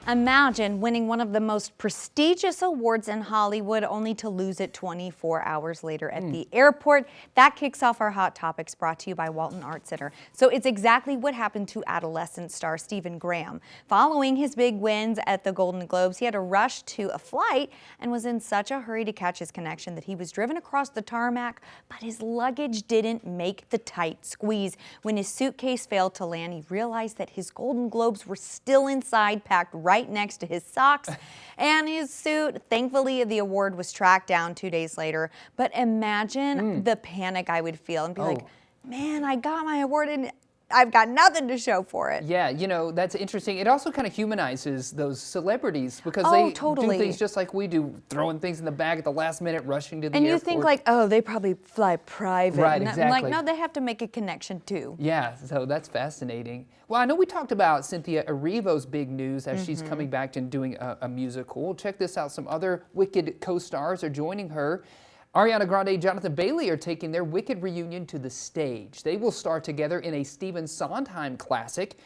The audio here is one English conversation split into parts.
Imagine winning one of the most prestigious awards in Hollywood only to lose it 24 hours later at the airport. That kicks off our Hot Topics, brought to you by Walton Art Center. So it's exactly what happened to adolescent star Stephen Graham. Following his big wins at the Golden Globes, he had to rush to a flight and was in such a hurry to catch his connection that he was driven across the tarmac, but his luggage didn't make the tight squeeze. When his suitcase failed to land, he realized that his Golden Globes were still inside, packed right next to his socks and his suit. Thankfully, the award was tracked down 2 days later. But imagine the panic I would feel and be like, man, I got my award and I've got nothing to show for it. Yeah, you know, that's interesting. It also kind of humanizes those celebrities because they do things just like we do, throwing things in the bag at the last minute, rushing to the airport. And you think like, oh, they probably fly private. Right, and exactly. I'm like, no, they have to make a connection too. Yeah, so that's fascinating. Well, I know we talked about Cynthia Erivo's big news as she's coming back and doing a musical. Check this out. Some other Wicked co-stars are joining her. Ariana Grande and Jonathan Bailey are taking their Wicked reunion to the stage. They will star together in a Stephen Sondheim classic.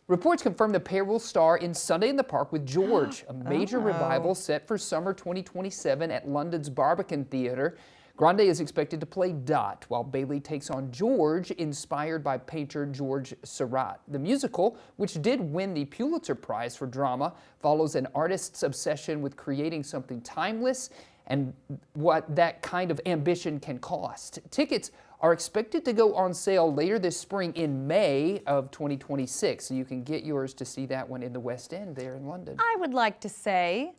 Reports confirm the pair will star in Sunday in the Park with George, a major revival set for summer 2027 at London's Barbican Theatre. Grande is expected to play Dot, while Bailey takes on George, inspired by painter George Seurat. The musical, which did win the Pulitzer Prize for drama, follows an artist's obsession with creating something timeless and what that kind of ambition can cost. Tickets are expected to go on sale later this spring in May of 2026, so you can get yours to see that one in the West End there in London. I would like to say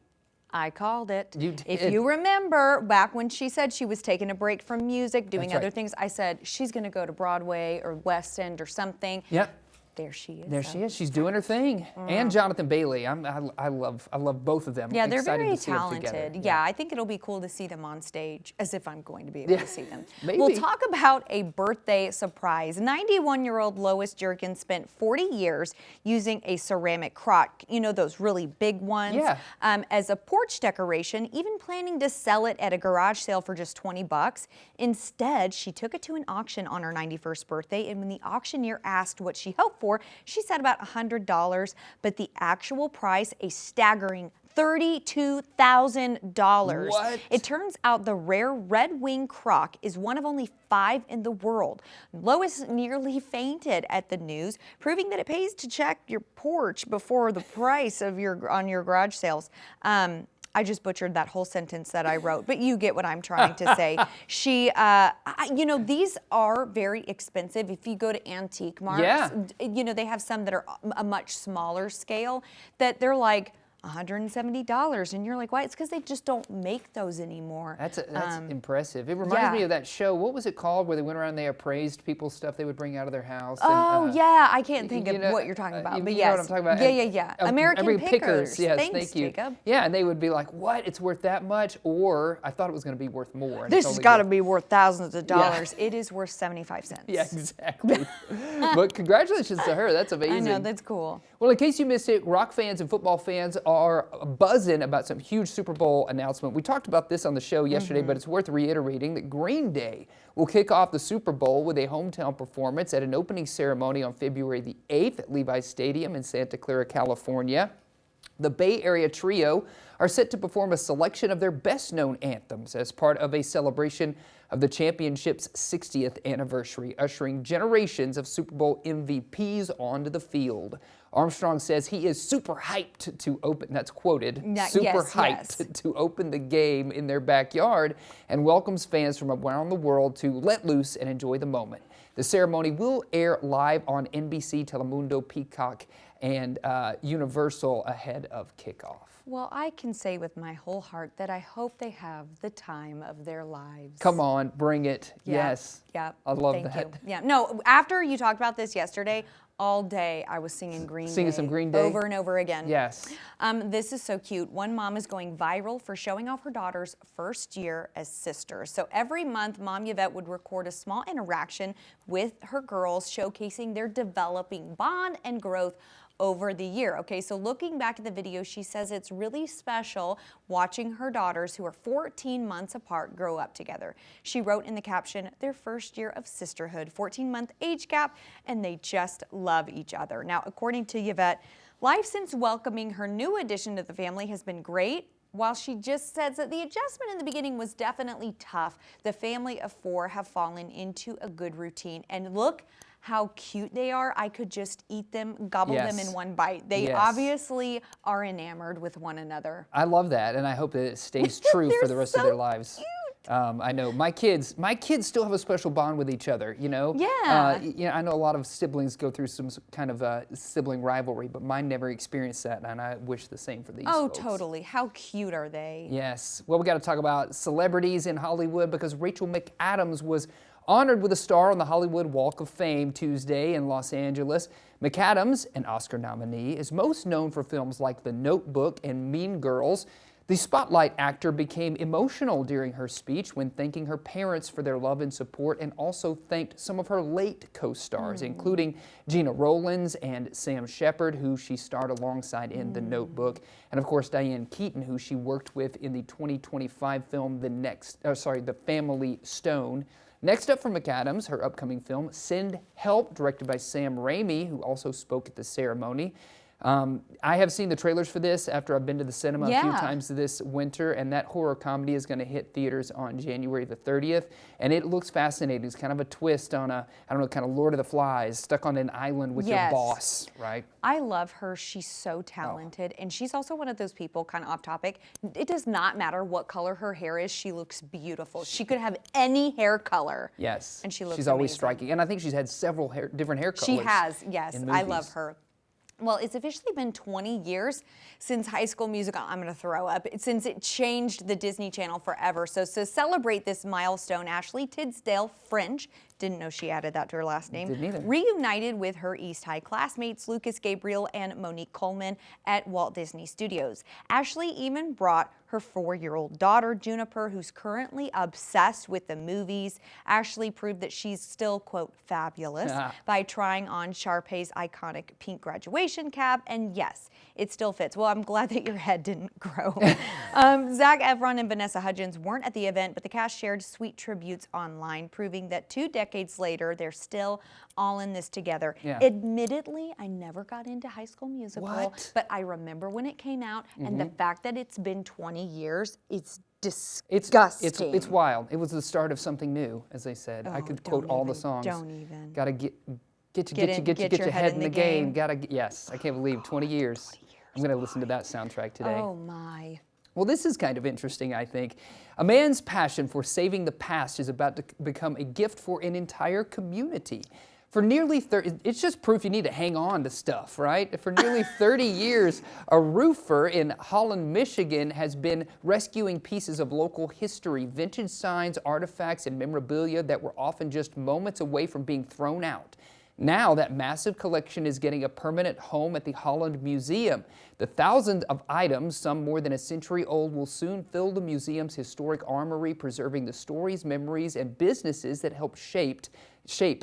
I called it. You did. If you remember, back when she said she was taking a break from music, doing other things, I said she's going to go to Broadway or West End or something. Yep. There she is. There she is. She's doing her thing. And Jonathan Bailey. I love both of them. Yeah, they're Excited very to see them together. talented. Yeah, I think it'll be cool to see them on stage, as if I'm going to be able to see them. Maybe. We'll talk about a birthday surprise. 91-year-old Lois Jerkin spent 40 years using a ceramic crock, you know, those really big ones, as a porch decoration, even planning to sell it at a garage sale for just 20 bucks. Instead, she took it to an auction on her 91st birthday, and when the auctioneer asked what she hoped for, she said about $100, but the actual price, a staggering $32,000. What? It turns out the rare red wing crock is one of only 5 in the world. Lois nearly fainted at the news, proving that it pays to check your porch before the price of your garage sales. I just butchered that whole sentence that I wrote, but you get what I'm trying to say. She, you know, these are very expensive. If you go to antique marts, you know, they have some that are a much smaller scale that they're like $170, and you're like, why? It's because they just don't make those anymore. That's impressive. It reminds me of that show. What was it called where they went around and they appraised people's stuff they would bring out of their house? Oh, and, yeah. I can't think of what you're talking about, but you yes. know what I'm talking about. Yeah. American Pickers. Yes, Thanks, thank you. Jacob. Yeah, and they would be like, what? It's worth that much? Or I thought it was going to be worth more. This has got to be worth thousands of dollars. It is worth 75 cents. Yeah, exactly. But congratulations to her. That's amazing. I know, that's cool. Well, in case you missed it, rock fans and football fans are buzzing about some huge Super Bowl announcement. We talked about this on the show yesterday, but it's worth reiterating that Green Day will kick off the Super Bowl with a hometown performance at an opening ceremony on February the 8th at Levi's Stadium in Santa Clara, California. The Bay Area trio are set to perform a selection of their best-known anthems as part of a celebration of the championship's 60th anniversary, ushering generations of Super Bowl MVPs onto the field. Armstrong says he is super hyped to open, that's quoted, hyped to open the game in their backyard and welcomes fans from around the world to let loose and enjoy the moment. The ceremony will air live on NBC, Telemundo, Peacock, and Universal ahead of kickoff. Well, I can say with my whole heart that I hope they have the time of their lives. Come on, bring it. Yes. Yeah. I love Thank that. you. Yeah. No, after you talked about this yesterday, all day I was singing Green Day. Singing some Green Day? Over and over again. Yes. This is so cute. One mom is going viral for showing off her daughter's first year as sisters. So every month, Mom Yvette would record a small interaction with her girls, showcasing their developing bond and growth over the year. Okay, so looking back at the video, she says it's really special watching her daughters, who are 14 months apart, grow up together. She wrote in the caption, their first year of sisterhood, 14-month age gap, and they just love each other. Now, according to Yvette, Life since welcoming her new addition to the family has been great. While she just says that the adjustment in the beginning was definitely tough, the family of 4 have fallen into a good routine. And look how cute they are. I could just eat them, gobble them in one bite. They obviously are enamored with one another. I love that, and I hope that it stays true for the rest of their lives. Cute. I know my kids still have a special bond with each other, you know? Yeah. I know a lot of siblings go through some kind of sibling rivalry, but mine never experienced that, and I wish the same for these folks. Totally. How cute are they? Yes. Well, we got to talk about celebrities in Hollywood because Rachel McAdams was honored with a star on the Hollywood Walk of Fame Tuesday in Los Angeles. McAdams, an Oscar nominee, is most known for films like The Notebook and Mean Girls. The Spotlight actor became emotional during her speech when thanking her parents for their love and support, and also thanked some of her late co-stars, including Gina Rowlands and Sam Shepard, who she starred alongside in The Notebook, and of course Diane Keaton, who she worked with in the 2025 film The Family Stone. Next up for McAdams, her upcoming film, Send Help, directed by Sam Raimi, who also spoke at the ceremony. I have seen the trailers for this after I've been to the cinema a few times this winter, and that horror comedy is going to hit theaters on January the 30th, and it looks fascinating. It's kind of a twist on a, I don't know, kind of Lord of the Flies, stuck on an island with your boss, right? I love her. She's so talented, and she's also one of those people, kind of off topic, it does not matter what color her hair is, she looks beautiful. She could have any hair color. Yes. And she looks She's always amazing. striking, and I think she's had several different hair colors. She has, yes. In I movies. love her. Well, it's officially been 20 years since High School Musical, I'm going to throw up, since it changed the Disney Channel forever. So to celebrate this milestone, Ashley Tisdale French, didn't know she added that to her last name, Didn't either. reunited with her East High classmates Lucas Gabriel and Monique Coleman at Walt Disney Studios. Ashley even brought her 4-year-old daughter, Juniper, who's currently obsessed with the movies. Ashley proved that she's still, quote, fabulous by trying on Sharpay's iconic pink graduation cap, and yes, it still fits. Well, I'm glad that your head didn't grow. Zac Efron and Vanessa Hudgens weren't at the event, but the cast shared sweet tributes online, proving that 2 decades later, they're still all in this together. Admittedly, I never got into High School Musical, but I remember when it came out, and the fact that it's been 20 years, it's disgusting. It's wild. It was the start of something new, as they said. I could quote all the songs. Don't even. Gotta get your head in the game. Yes, I can't believe 20 years. I'm gonna listen to that soundtrack today. Oh my. Well, this is kind of interesting, I think. A man's passion for saving the past is about to become a gift for an entire community. For nearly 30, it's just proof you need to hang on to stuff, right? For nearly 30 years, a roofer in Holland, Michigan has been rescuing pieces of local history, vintage signs, artifacts, and memorabilia that were often just moments away from being thrown out. Now that massive collection is getting a permanent home at the Holland Museum. The thousands of items, some more than a century old, will soon fill the museum's historic armory, preserving the stories, memories, and businesses that helped shape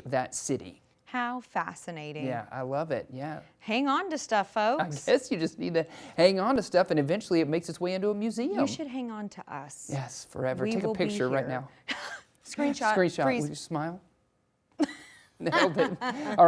that city. How fascinating. Yeah, I love it, yeah. Hang on to stuff, folks. I guess you just need to hang on to stuff, and eventually it makes its way into a museum. You should hang on to us. Yes, forever. We Take a will be picture right here. now. Screenshot. Screenshot. Freeze. Will you smile? Nailed it. All right.